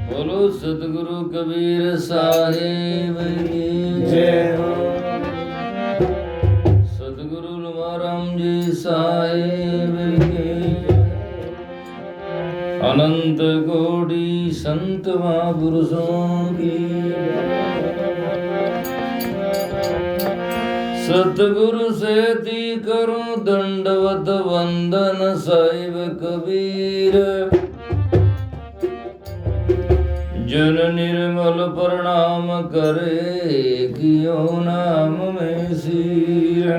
बोलो सतगुरु कबीर साहिब की जय हो। सतगुरु लमाराम जी साहिब की। अनंत कोटि संत महापुरुषों की। सतगुरु सेती करूं दंडवत वंदन साहिब कबीर। जन निर्मल प्रणाम करे कियो नाम में सीर।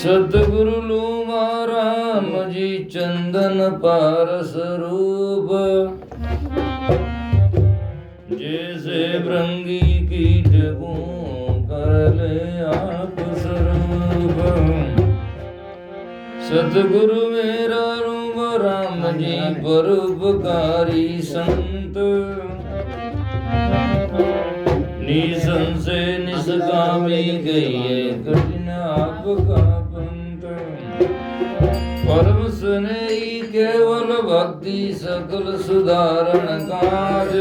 सतगुरु लूमाराम जी चंदन पारस रूप। जैसे भृंगी कीट को कर ले आप स्वरूप। सतगुरु मेरा रूप राम जी परोपकारी संत। निसंशय निष्कामी गई कठिन आपका पंथ। परम स्नेही केवल भक्ति सकल सुधारण काज।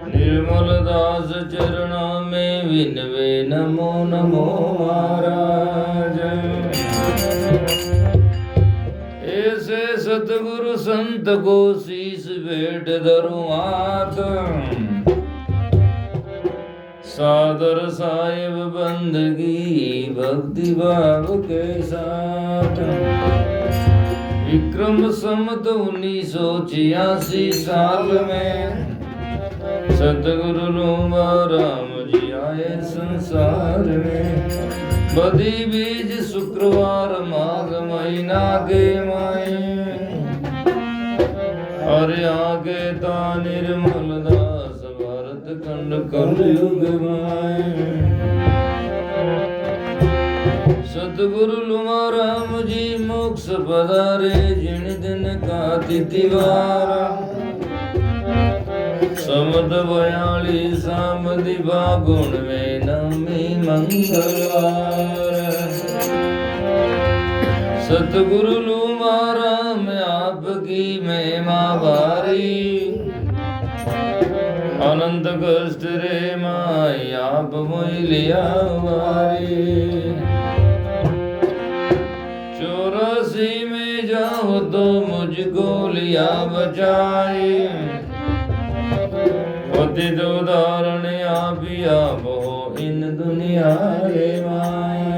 निर्मल दास चरणा में विनवे नमो नमो महाराज। ऐसे सतगुरु संत को शीश भेंट धरूं हाथ। सादर साहिब बंदगी भक्ति भाव के साथ। विक्रम संवत 1986 साल में सतगुरु लूमाराम जी आए संसार में। बदी बीज शुक्रवार माघ महीना के माए। अरे आगे ता निर्मल दास भारत खंड कलयुग माए। सतगुरु लूमाराम जी मोक्ष पधारे जिन दिन का तिथिवार। समद 42 सामदि फागुन में नवमी मंगलवार। सतगुरु लूमाराम आपकी महिमा भारी। अनंत कष्ट रे माई आप मोहि लिया वारी। 84 में जाऊं तो मुझको लिया बचाई। पतित उदाहरण आप हो इन दुनिया रे माए।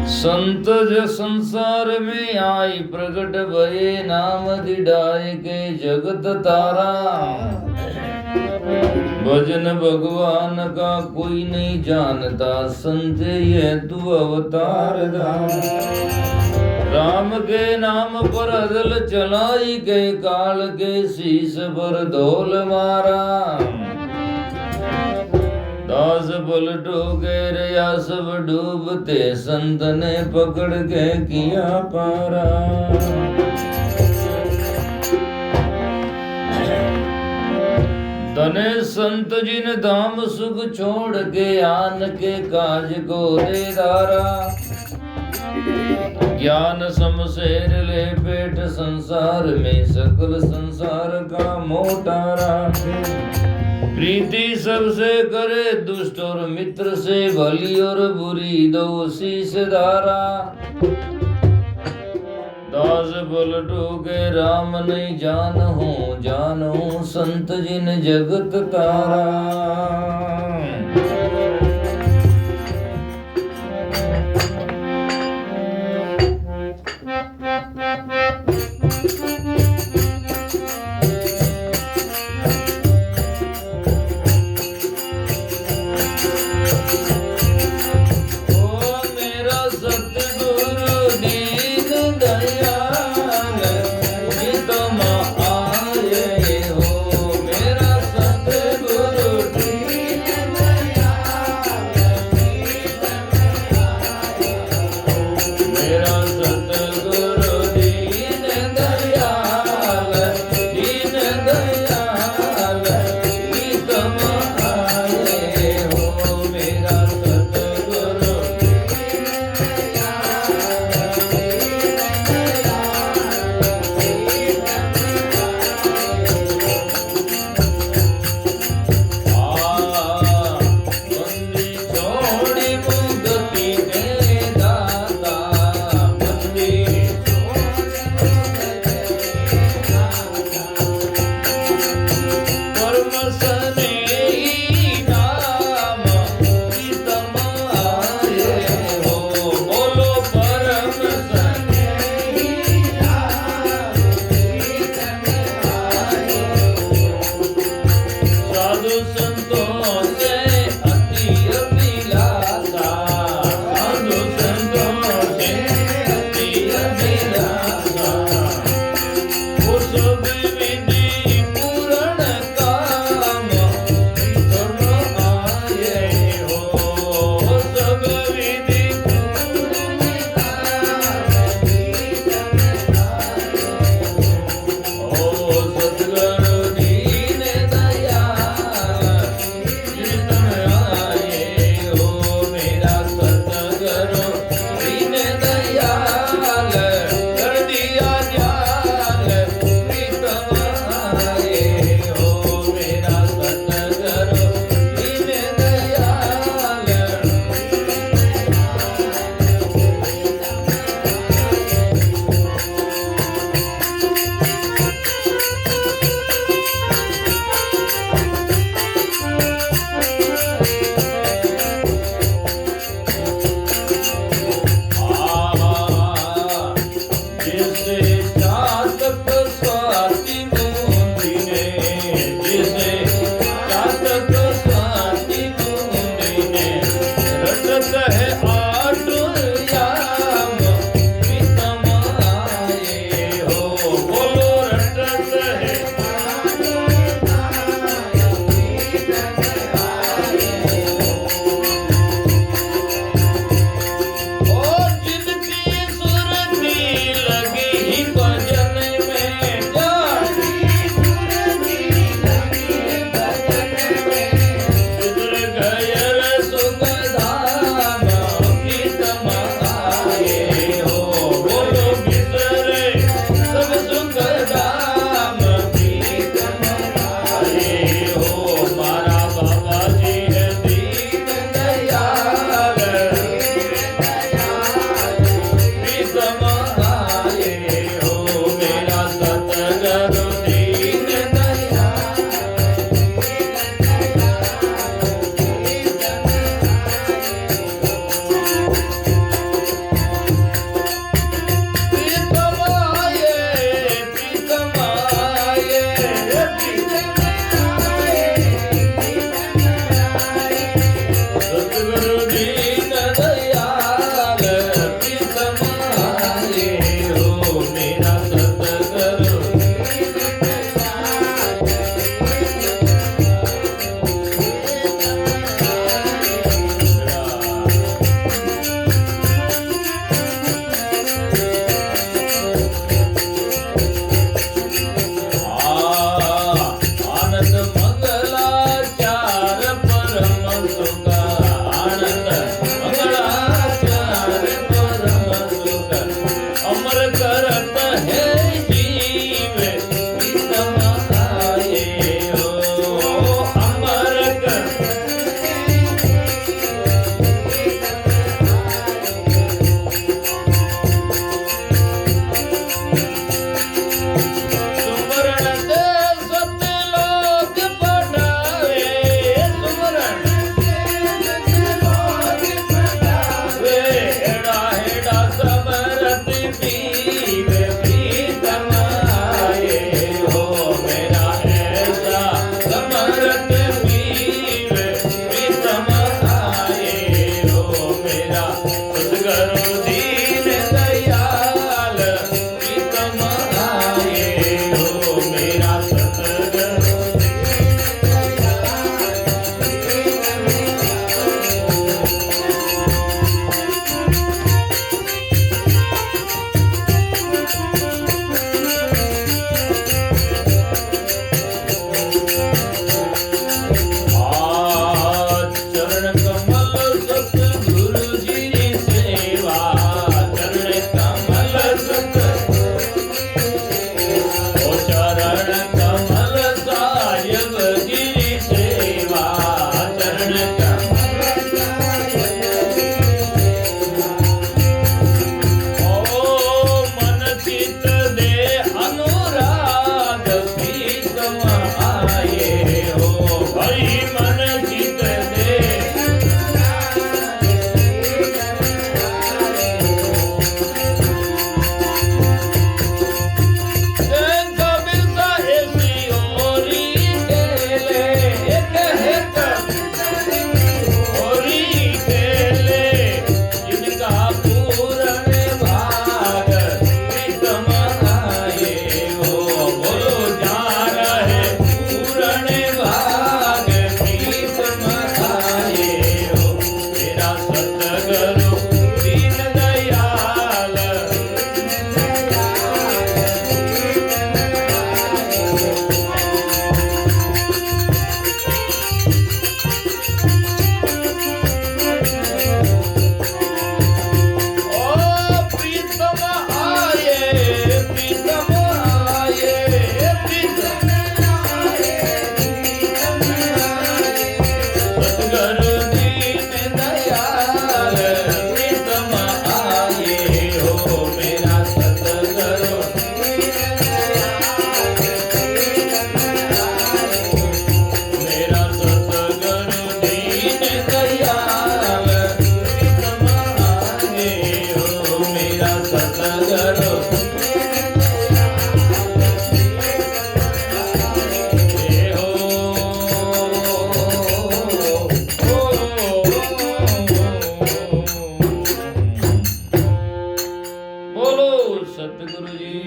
संत जो संसार में आई प्रगट भये नाम दिड़ाए के जगत तारा। भजन भगवान का कोई नहीं जानता संत ये तू अवतार धाम। राम के नाम पर अदल चलाई के काल के शीश पर धोल मारा। दास पलटो के रया सब डूबते संत ने पकड़ के किया पारा। तने संत जिन धाम सुख छोड़ के आन के काज को दे धारा। ज्ञान समशेर ले पेट संसार में सकल संसार का मोटारा। प्रीति सबसे करे दुष्ट और मित्र से भली और बुरी दो शीश धारा। दास पलटो के राम नहीं जानहूं संत जिन जगत तारा।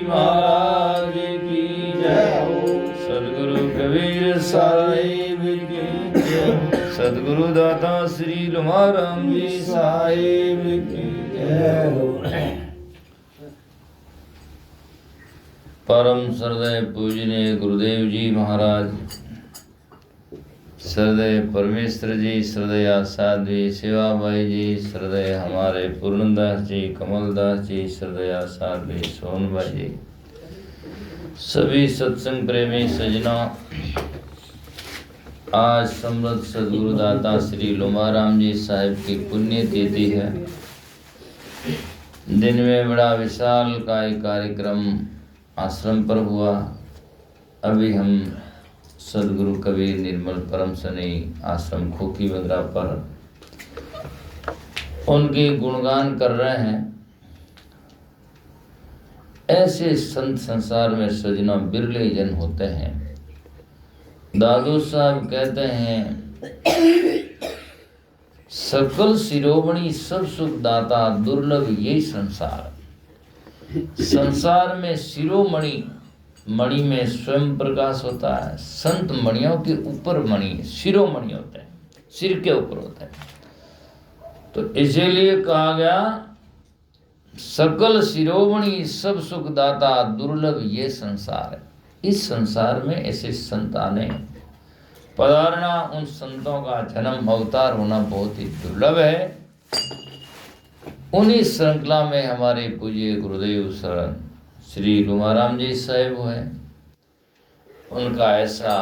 महाराज की जय हो। सदगुरु कबीर साहिब की जय हो। सदगुरु दाता श्री लुमाराम जी साहिब की जय हो। परम श्रद्धेय पूजनीय गुरुदेव जी महाराज, श्रद्धेय परमेश्वर जी, श्रद्धेय साध्वी सेवाबाई जी, श्रद्धेय हमारे पूर्णदास जी, कमलदास जी, श्रद्धेय साध्वी सोनबाई जी, सभी सत्संग प्रेमी सजना, आज समृद्ध सदगुरुदाता श्री लुमाराम जी साहिब की पुण्य तिथि है। दिन में बड़ा विशाल काय कार्यक्रम आश्रम पर हुआ। अभी हम सदगुरु कबीर निर्मल परम सनी आश्रम खोखी बंदरा पर उनके गुणगान कर रहे हैं। ऐसे संत संसार में सजना बिरले जन होते हैं। दादू साहब कहते हैं, सकल शिरोमणि सब सुख दाता, दुर्लभ यही संसार। संसार में शिरोमणि, मणि में स्वयं प्रकाश होता है। संत मणियों के ऊपर मणि, शिरोमणि होते हैं, सिर के ऊपर होते हैं। तो इसीलिए कहा गया, सकल शिरोमणि सब सुख दाता, दुर्लभ ये संसार है। इस संसार में ऐसे संत आने, पधारना, उन संतों का जन्म अवतार होना बहुत ही दुर्लभ है। उन्हीं श्रृंखला में हमारे पूज्य गुरुदेव शरण श्री लुमाराम जी साहिब हुए। उनका ऐसा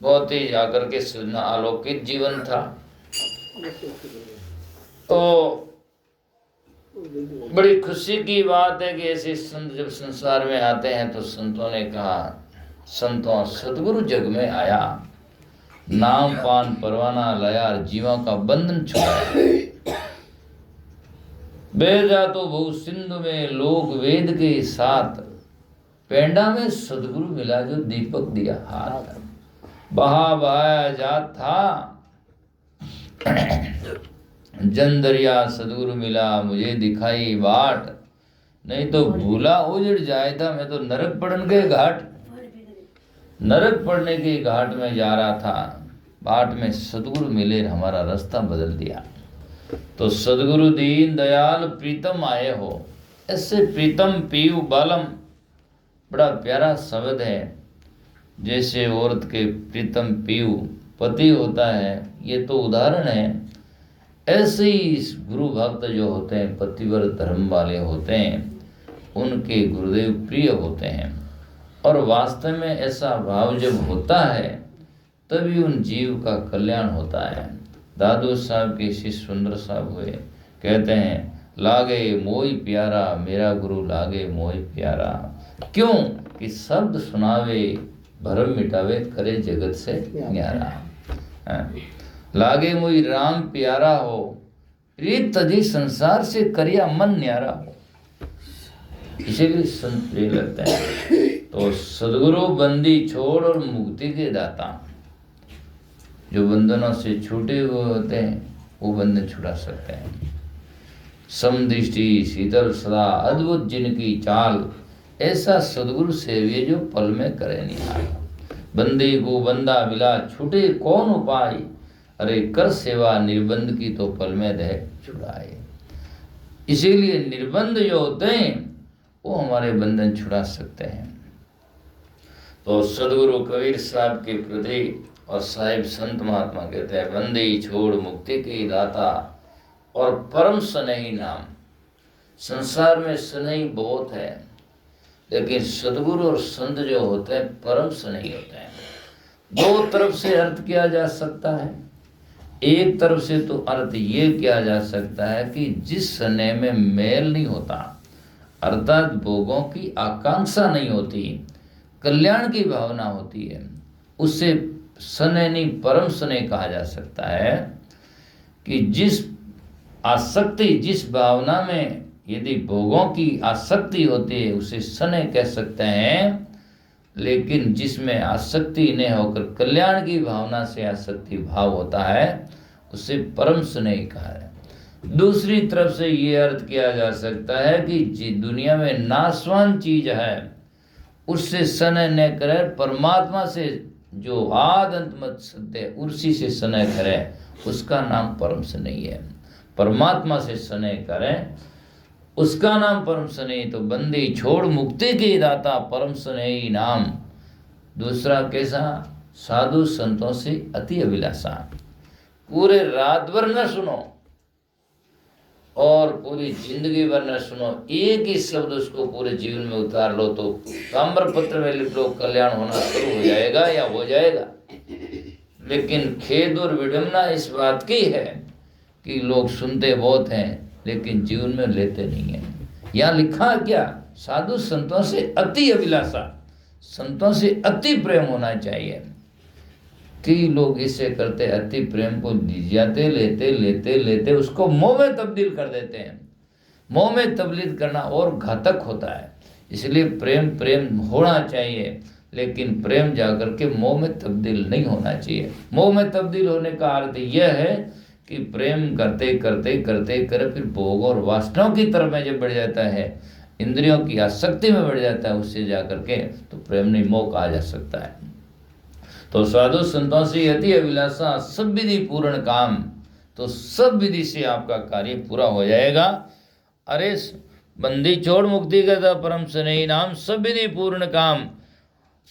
बहुत ही जाकर के सुनना अलौकिक जीवन था। तो बड़ी खुशी की बात है कि ऐसे संत जब संसार में आते हैं तो संतों ने कहा, संतों सदगुरु जग में आया, नाम पान परवाना लाया, जीवों का बंधन छुड़ाया। बह जा तो बहु सिंधु में लोग वेद के साथ, पेंडा में सदगुरु मिला जो दीपक दिया हाथ। बहा बहाया जात था जन दरिया, सदगुरु मिला मुझे दिखाई बाट, नहीं तो भूला उजड़ जाए था मैं तो नरक पड़न के घाट। नरक पड़ने के घाट में जा रहा था, बाट में सदगुरु मिले, हमारा रास्ता बदल दिया। तो सदगुरु दीन दयाल प्रीतम आए हो। ऐसे प्रीतम पीयू बालम बड़ा प्यारा शब्द है। जैसे औरत के प्रीतम पीयू पति होता है, ये तो उदाहरण है। ऐसे ही गुरु भक्त जो होते हैं, पतिव्रत धर्म वाले होते हैं, उनके गुरुदेव प्रिय होते हैं। और वास्तव में ऐसा भाव जब होता है तभी उन जीव का कल्याण होता है। दादू साहब के शिष्य सुंदर साहब हुए, कहते हैं, लागे मोई प्यारा मेरा गुरु, लागे मोई प्यारा। क्यों कि शब्द सुनावे भरम मिटावे, करे जगत से न्यारा। लागे मोई राम प्यारा हो, प्रीत तजी संसार से करिया मन न्यारा हो। इसीलिए संत प्रिय लगते हैं। तो सदगुरु बंदी छोड़ और मुक्ति के दाता, जो बंधनों से छूटे हुए होते हैं वो बंधन छुड़ा सकते हैं। समदृष्टि शीतल सदा, अद्भुत जिनकी चाल, ऐसा सदगुरु सेविये जो पल में करे निहाल। बंदे को बंदा मिला, छूटे कौन उपाय, अरे कर सेवा निर्बंध की तो पल में दे छुड़ाए। इसीलिए निर्बंध जो होते हैं वो हमारे बंधन छुड़ा सकते हैं। तो सदगुरु कबीर साहब के प्रति और साहिब संत महात्मा कहते हैं, बंदी छोड़ मुक्ति की दाता और परम स्नेही नाम। संसार में स्नेही बहुत है, लेकिन सदगुरु और संत जो होते हैं परम स्नेही होते हैं। दो तरफ से अर्थ किया जा सकता है। एक तरफ से तो अर्थ ये किया जा सकता है कि जिस स्नेह में मेल नहीं होता, अर्थात भोगों की आकांक्षा नहीं होती, कल्याण की भावना होती है, उससे स्नेह नहीं परम स्नेह कहा जा सकता है। कि जिस आसक्ति, जिस भावना में यदि भोगों की आसक्ति होती है उसे स्नेह कह सकते हैं, लेकिन जिसमें आसक्ति नहीं होकर कल्याण की भावना से आसक्ति भाव होता है उसे परम स्नेह कहा है। दूसरी तरफ से ये अर्थ किया जा सकता है कि दुनिया में नाशवान चीज है उससे स्नेह न करे, परमात्मा से जो आद अंत मत सत्य है उसी से स्नेह करे, उसका नाम परम स्नेही है। परमात्मा से स्नेह करें उसका नाम परम स्नेही। तो बंदी छोड़ मुक्ति के दाता परम स्नेही नाम। दूसरा कैसा? साधु संतों से अति अभिलाषा। पूरे रात भर न सुनो और पूरी जिंदगी भर न सुनो, एक ही शब्द उसको पूरे जीवन में उतार लो तो ताम्रपत्र में लिख लो, कल्याण होना शुरू हो जाएगा या हो जाएगा। लेकिन खेद और विडंबना इस बात की है कि लोग सुनते बहुत हैं लेकिन जीवन में लेते नहीं हैं। यहाँ लिखा क्या? साधु संतों से अति अभिलाषा, संतों से अति प्रेम होना चाहिए। कई लोग इसे करते, अति प्रेम को जाते लेते लेते लेते उसको मोह में तब्दील कर देते हैं। मोह में तब्दील करना और घातक होता है। इसलिए प्रेम प्रेम होना चाहिए, लेकिन प्रेम जाकर के मोह में तब्दील नहीं होना चाहिए। मोह में तब्दील होने का अर्थ यह है कि प्रेम करते करते करते कर फिर भोग और वासनाओं की तरफ में जब बढ़ जाता है, इंद्रियों की आसक्ति में बढ़ जाता है, उससे जाकर के तो प्रेम नहीं मोह कहा जा सकता है। तो साधु संतों से अति अभिलाषा सब विधि पूर्ण काम, तो सब विधि से आपका कार्य पूरा हो जाएगा। अरे बंदी छोड़ मुक्ति करता परम स्नेही नाम, सब विधि पूर्ण काम,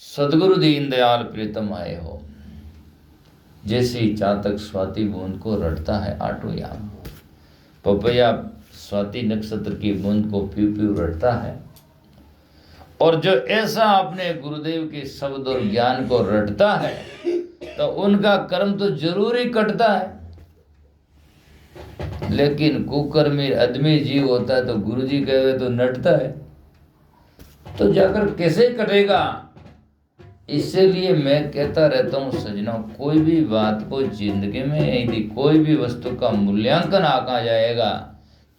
सदगुरु दीन दयाल प्रीतम आए हो। जैसे चातक स्वाति बूंद को रटता है आटो याम, पपैया स्वाति नक्षत्र की बूंद को प्यू प्यू रटता है, और जो ऐसा अपने गुरुदेव के शब्द और ज्ञान को रटता है तो उनका कर्म तो जरूर ही कटता है। लेकिन कुकर्मी आदमी जीव होता है तो गुरुजी कहे तो नटता है, तो जाकर कैसे कटेगा? इसीलिए मैं कहता रहता हूँ सज्जनों, कोई भी बात को जिंदगी में यदि कोई भी वस्तु का मूल्यांकन आंका जाएगा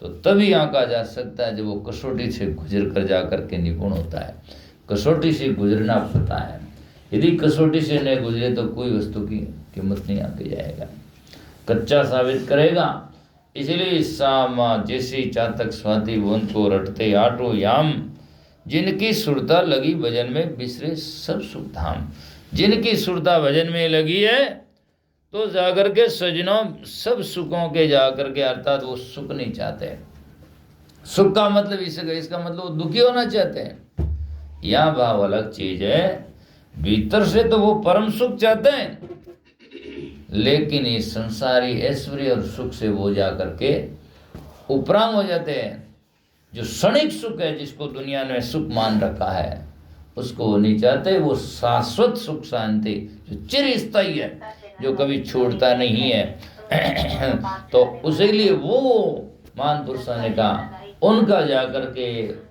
तो तभी आंका जा सकता है जब वो कसौटी से गुजर कर जा करके निपुण होता है। कसौटी से गुजरना पड़ता है। यदि कसौटी से नहीं गुजरे तो कोई वस्तु की कीमत नहीं आके जाएगा, कच्चा साबित करेगा। इसलिए सामा जैसी चातक स्वाति बूंद को रटते आटो याम, जिनकी सुरता लगी भजन में बिसरे सब सुख धाम। जिनकी सुरता भजन में लगी है तो जाकर के सजनों सब सुखों के जाकर के, अर्थात वो सुख नहीं चाहते। सुख का मतलब इसका मतलब वो दुखी होना चाहते हैं। यह भाव अलग चीज है। भीतर से तो वो परम सुख चाहते हैं, लेकिन इस संसारी ऐश्वर्य और सुख से वो जाकर के उपराम हो जाते हैं। जो क्षणिक सुख है, जिसको दुनिया ने सुख मान रखा है, उसको वो नहीं चाहते। वो शाश्वत सुख शांति जो चिरस्थायी है, जो कभी छोड़ता नहीं है तो उसी लिए वो महान पुरुषों ने कहा उनका जाकर के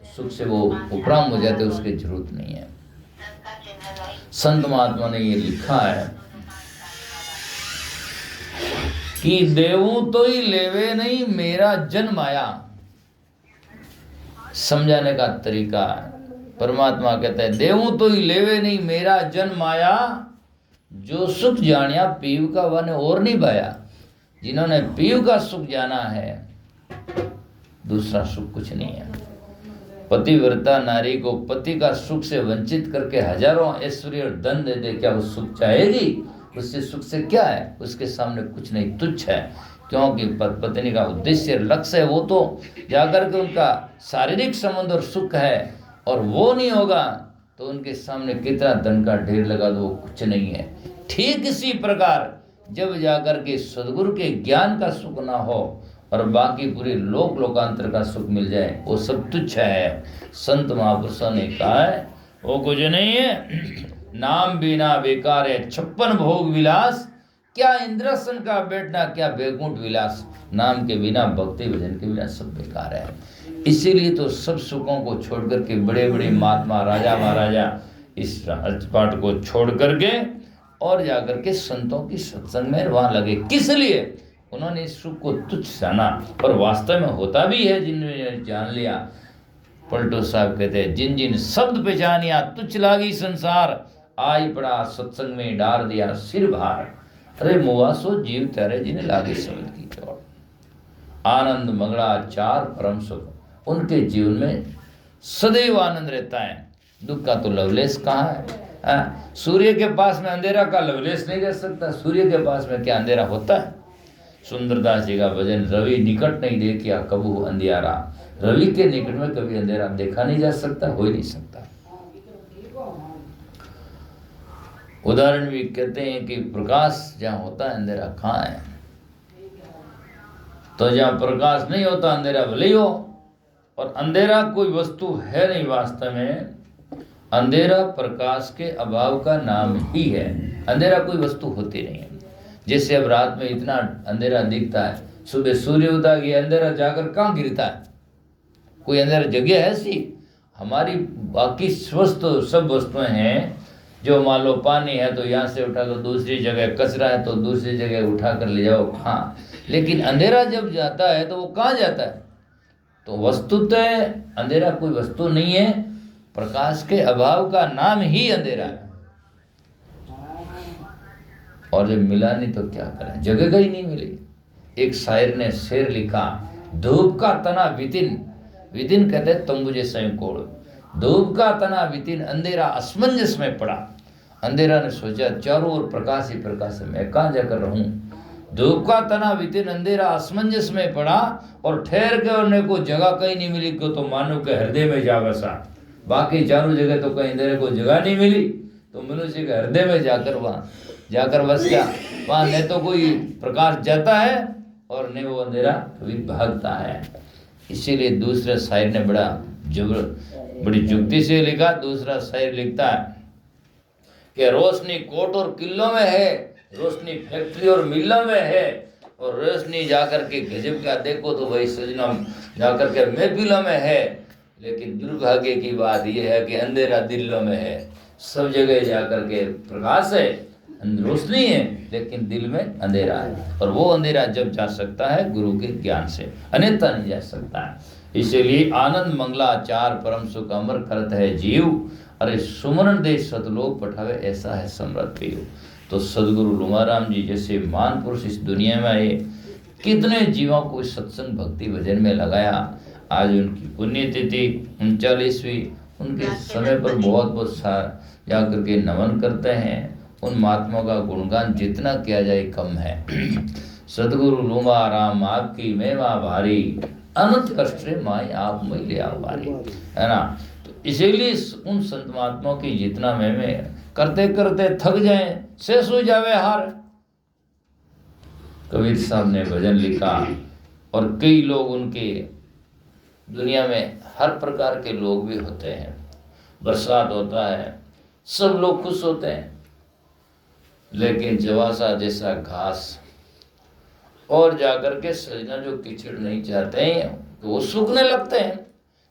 सुख से वो उपराम हो जाते, उसकी जरूरत नहीं है। संत महात्मा ने ये लिखा है कि देवू तो ही लेवे नहीं मेरा जन्म आया। समझाने का तरीका है, परमात्मा कहता है देवू तो ही लेवे नहीं मेरा जन्म आया, जो सुख जानिया पीव का वन और नहीं पाया। जिन्होंने पीव का सुख जाना है, दूसरा सुख कुछ नहीं है। पतिव्रता नारी को पति का सुख से वंचित करके हजारों ऐश्वर्य और धन दे दे, क्या वो सुख चाहेगी? उससे सुख से क्या है? उसके सामने कुछ नहीं, तुच्छ है। क्योंकि पत्नी का उद्देश्य लक्ष्य है, वो तो जाकर के उनका शारीरिक संबंध और सुख है, और वो नहीं होगा तो उनके सामने कितना धन का ढेर लगा दो, वो कुछ नहीं है। ठीक इसी प्रकार जब जाकर के सदगुरु के ज्ञान का सुख ना हो और बाकी पूरे लोकांतर का सुख मिल जाए, वो सब तुच्छ है। संत महापुरुषों ने कहा है वो कुछ नहीं है। नाम बिना बेकार है 56 भोग विलास, क्या इंद्रासन का बैठना, क्या बैकुंठ विलास। नाम के बिना, भक्ति भजन के बिना सब बेकार है। इसीलिए तो सब सुखों को छोड़ करके बड़े बड़े महात्मा राजा महाराजा इस राजपाट को छोड़ करके और जाकर के संतों की सत्संग में वहां लगे। किस लिए? उन्होंने इस सुख को तुच्छ जाना, और वास्तव में होता भी है जिन्होंने जान लिया। पलटो साहब कहते हैं जिन जिन शब्द पहचानिया तुच्छ लागी संसार, आई पड़ा सत्संग में डार दिया सिर भार। अरे मुआसो जीव तेरे जिन्हें लागे शब्द की चोट। आनंद मंगला चार परम सुख, उनके जीवन में सदैव आनंद रहता है। दुख का तो लवलेश कहाँ है? सूर्य के पास में अंधेरा का लवलेश नहीं रह सकता। सूर्य के पास में क्या अंधेरा होता है? सुंदरदास जी का भजन, रवि निकट नहीं देखिया कबू अंधियारा। रवि के निकट में कभी अंधेरा देखा नहीं जा सकता, हो ही नहीं सकता। उदाहरण भी कहते हैं कि प्रकाश जहाँ होता है अंधेरा कहाँ है? तो जहाँ प्रकाश नहीं होता अंधेरा भले ही हो। और अंधेरा कोई वस्तु है नहीं वास्तव में, अंधेरा प्रकाश के अभाव का नाम ही है। अंधेरा कोई वस्तु होती नहीं है। जैसे अब रात में इतना अंधेरा दिखता है, सुबह सूर्य उदय ये अंधेरा जाकर कहाँ गिरता है? कोई अंधेरा जगह है ऐसी? हमारी बाकी स्वस्थ सब वस्तुएं हैं, जो मान लो पानी है तो यहाँ से उठा कर दूसरी जगह, कचरा है तो दूसरी जगह उठा कर ले जाओ, हाँ। लेकिन अंधेरा जब जाता है तो वो कहाँ जाता है? तो वस्तुतः अंधेरा कोई वस्तु नहीं है, प्रकाश के अभाव का नाम ही अंधेरा है। और जब मिला नहीं तो क्या करें, जगह ही नहीं मिली। एक शायर ने शेर लिखा, धूप का तना वितिन, वितिन कहते तंबू जैसा कोड़, धूप का तना वितिन अंधेरा असमंजस में पड़ा। अंधेरा ने सोचा चारों ओर प्रकाश ही प्रकाश है, मैं कहाँ जाकर रहूं? धूप का तना वितिन अंधेरा असमंजस में पड़ा और ठहर के होने को जगह कहीं नहीं मिली, क्यों तो मानव के हृदय में जा बसा। बाकी चारों जगह तो कहीं अंधेरे को जगह नहीं मिली, तो मनुष्य के हृदय में जाकर वहाँ जाकर बस गया। वहाँ न तो कोई प्रकाश जाता है और न वो अंधेरा कभी भागता है। इसीलिए दूसरे शायर ने बड़ी जुक्ति से लिखा। दूसरा शायर लिखता है कि रोशनी कोट और किलों में है, रोशनी फैक्ट्री और मिलों में है, और रोशनी जाकर के गजब का देखो तो वही सजना जाकर के महफिलों में है। लेकिन दुर्भाग्य की बात यह है कि अंधेरा दिलों में है। सब जगह जाकर के प्रकाश है, रोशनी है, लेकिन दिल में अंधेरा है। और वो अंधेरा जब जा सकता है गुरु के ज्ञान से, अन्यथा नहीं जा सकता है। इसीलिए आनंद मंगला चार परम सुख अमर करत है जीव, अरे सुमरन दे सतलोक पठावे ऐसा है समर्थ पीव। तो सदगुरु लुमाराम जी जैसे महान पुरुष इस दुनिया में आए, कितने जीवों को इस सत्संग भक्ति भजन में लगाया। आज उनकी पुण्यतिथि 39वीं, उनके समय पर बहुत बहुत जाकर के नमन करते हैं। उन महात्माओं का गुणगान जितना किया जाए कम है। सदगुरु लुमाराम आपकी महिमा भारी, अनंत कष्ट माई आप मैं ले आवारी, है ना। तो इसीलिए उन संत महात्माओं की जितना महिमा करते करते थक जाए, शेष हो जावे हार। कबीर साहब ने भजन लिखा और कई लोग उनके, दुनिया में हर प्रकार के लोग भी होते हैं। बरसात होता है, सब लोग खुश होते हैं, लेकिन जवासा जैसा घास और जाकर के सजना जो कीचड़ नहीं चाहते हैं तो वो सूखने लगते हैं।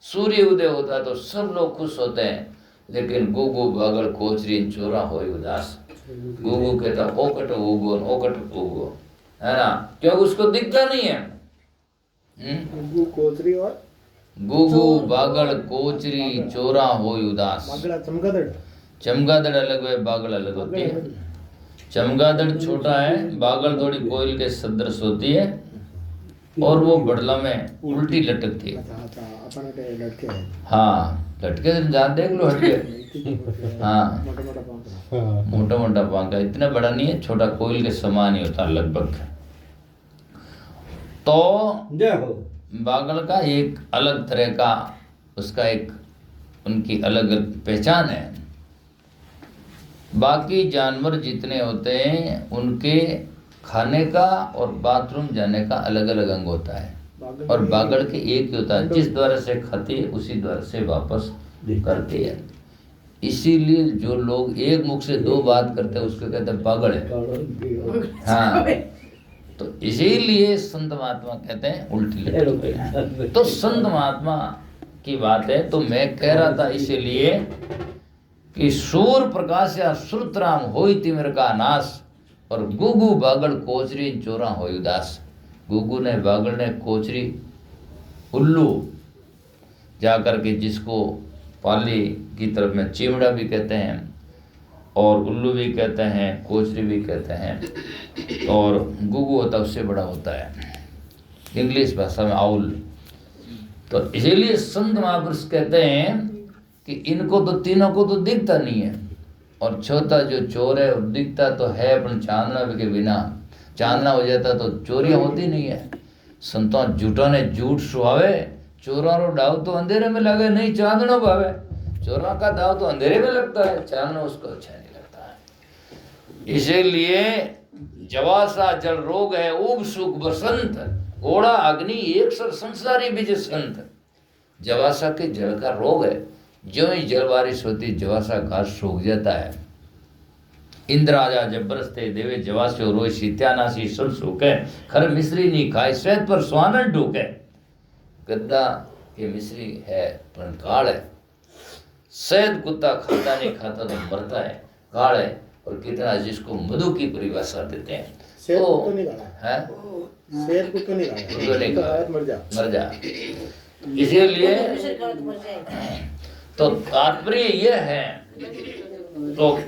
सूर्य उदय होता तो सब लोग खुश होते हैं, लेकिन गुगु बागड़ कोचरी चोरा हो उदास। गुगु कहता ओकट उगो ओकट उगो, है ना, क्योंकि उसको दिखता नहीं है। गुगु कोचरी और गुगु बागड़ कोचरी चोरा हो उदास। चमगादड़, चमगादड़ अलग है, बागड़ अलग होती है। चमगादड़ छोटा है, बागड़ थोड़ी कोयल के सदृश होती है, और वो बड़ला में उल्टी लटकती है। हाँ, लटके जान देख लो, हटके। हाँ, मोटा मोटा पंखा, इतना बड़ा नहीं है, छोटा कोयल के समान ही होता लगभग। तो बागड़ का एक अलग तरह का, उसका एक उनकी अलग पहचान है। बाकी जानवर जितने होते हैं उनके खाने का और बाथरूम जाने का अलग अलग अंग होता है, और बागड़ के एक ही होता है, जिस द्वारा से खाती है उसी द्वारा से वापस करती है। इसीलिए जो लोग एक मुख से दो बात करते हैं उसको कहते हैं बागड़ है। हाँ, तो इसीलिए संत महात्मा कहते हैं उल्टी लटकी। तो संत महात्मा की बात है। तो मैं कह रहा था इसीलिए कि सूर प्रकाश या श्रुतराम होई तिमिर का नाश, और गुगु बागड़ कोचरी चोरा हो उदास। गुगु ने, बागड़ ने, कोचरी उल्लू जाकर के, जिसको पाली की तरफ में चिमड़ा भी कहते हैं और उल्लू भी कहते हैं, कोचरी भी कहते हैं, और गुगु होता उससे बड़ा होता है। इंग्लिश भाषा में आउल। तो इसीलिए संत महापुरुष कहते हैं कि इनको तो तीनों को तो दिखता नहीं है, और चौथा जो चोर है दिखता तो है अपन चांदना के बिना, चांदना हो जाता तो चोरियां होती नहीं है। संतों झूठों ने झूठ सुहावे, चोरों रो दाव तो अंधेरे में लगे, नहीं चांदनो भावे। चोरों का दाव तो अंधेरे में लगता है, चांदना उसको अच्छा नहीं लगता है। इसीलिए जवासा जल रोग है उब सुख बसंत, घोड़ा अग्नि एक सर संसारी बीज संत। जवासा के जल का रोग है, जो ही जल बारिश होती जवासा घास सूख जाता है। इंद्र राजा जब बरसते देवे जवास्यो रोय, सीत्यानासी सब सूखे, खर मिश्री नहीं खाए श्वेत पर स्वानन ढूके। गद्दा ये मिश्री है पर काल है, शहद कुत्ता खाता नहीं खाता तो मरता है, काल है। और कितना जिसको मधु की परिभाषा देते हैं शेर तो को नहीं खाना है, शेर को नहीं खाना, तो नहीं खाया, मर जा। इसीलिए तो तात्पर्य यह है। तो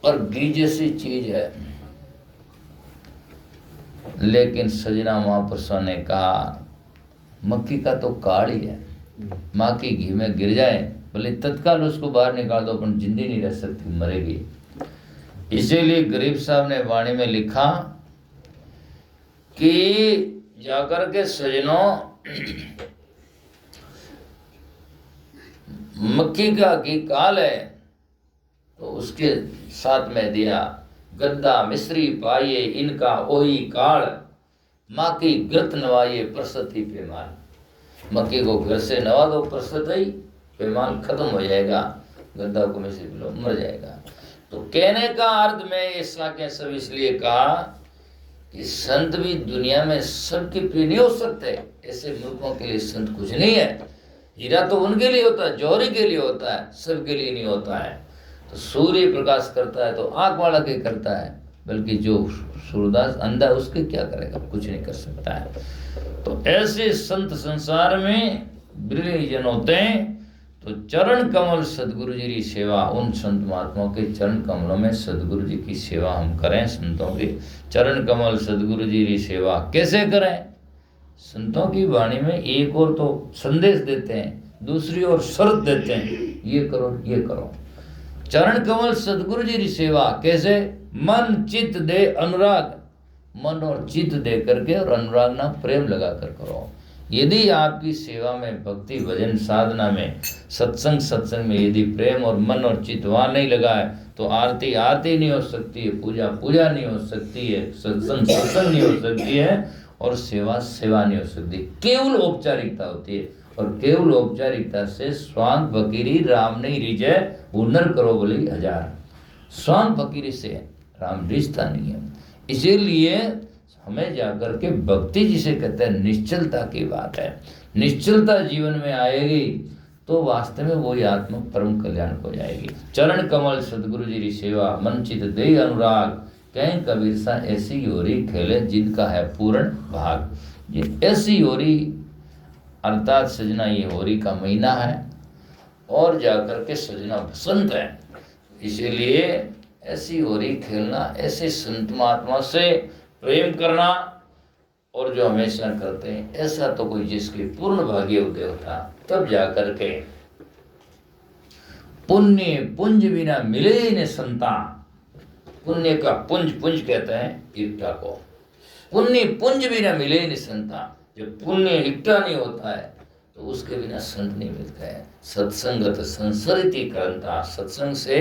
और घी जैसी चीज है, लेकिन सजना महापुरुषों ने कहा मक्खी का तो काल ही है, माँ की घी में गिर जाए बोले तत्काल उसको बाहर निकाल दो, अपन जिंदी नहीं रह सकती, मरेगी। इसीलिए गरीब साहब ने वाणी में लिखा कि जाकर के सजनों मक्खी का घी काल है, तो उसके साथ में दिया गद्दा मिश्री पाइए इनका ओही काल, माँ की ग्रत नवाइए प्रसति पेमाल। मक्खी को घर से नवा दो, प्रसति पेमाल खत्म हो जाएगा, गद्दा को मिश्री पिलो मर जाएगा। तो कहने का अर्थ में ऐसा क्या सब इसलिए कहा कि संत भी दुनिया में सबके प्रिय नहीं हो सकते, ऐसे मूर्खों के लिए संत कुछ नहीं है। हीरा तो उनके लिए होता है, जौहरी के लिए होता है, सबके लिए नहीं होता है। तो सूर्य प्रकाश करता है तो आँख वाला के करता है, बल्कि जो सूरदास अंधा उसके क्या करेगा, कुछ नहीं कर सकता है। तो ऐसे संत संसार में ब्रह्म जन होते हैं। तो चरण कमल सदगुरु जी की सेवा, उन संत महात्माओं के चरण कमलों में सदगुरु जी की सेवा हम करें। संतों के चरण कमल सदगुरु जी की सेवा कैसे करें? संतों की वाणी में एक और तो संदेश देते हैं, दूसरी ओर शर्त देते हैं, ये करो ये करो। चरण कमल सदगुरु जी की सेवा कैसे? मन चित्त दे अनुराग, मन और चित्त दे करके और अनुराग ना प्रेम लगा कर करो। यदि आपकी सेवा में भक्ति भजन साधना में सत्संग में यदि प्रेम और मन और चित्त वहाँ नहीं लगा है तो आरती आरती नहीं हो सकती है, पूजा पूजा नहीं हो सकती है, सत्संग नहीं हो सकती है, और सेवा नहीं हो सकती। केवल औपचारिकता होती है, और केवल औपचारिकता से स्वांग फकीरी राम नहीं रिझे, हुनर करो बोले हजार। स्वांग फकीरी से राम रिझता नहीं है। इसीलिए हमें जाकर के भक्ति जिसे कहते हैं निश्चलता की बात है। निश्चलता जीवन में आएगी तो वास्तव में वही आत्मा परम कल्याण हो जाएगी। चरण कमल सदगुरु जी की सेवा, मन चित दे अनुराग, कहीं कबीर सा ऐसी होरी खेले जिनका है पूर्ण भाग। ये ऐसी होरी अर्थात सजना, ये होरी का महीना है और जाकर के सजना बसंत है। इसीलिए ऐसी होरी खेलना, ऐसे संत महात्मा से प्रेम करना, और जो हमेशा करते हैं ऐसा तो कोई जिसके पूर्ण भाग्य उदय होता तब जाकर के पुण्य पुंज बिना मिले न संता। पुण्य का पुंज, पुंज कहते हैं इकट्ठा को, पुण्य पुंज बिना मिले न संता। जब पुण्य इकट्ठा नहीं होता है तो उसके बिना संत नहीं मिलता है। सत्संगत संसरिति करता, सत्संग से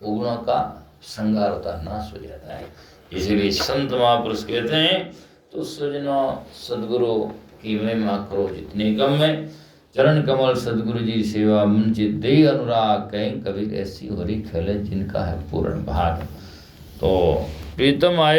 उगुणों का संगार होता, नाश हो जाता है। इसीलिए संत महापुरुष कहते हैं तो सजनों सदगुरु की महिमा करो जितने कम में। चरण कमल सदगुरु जी सेवा, मन चित दे अनुराग, कहीं कभी ऐसी होरी खेले जिनका है पूर्ण भाग। तो प्रीतम आए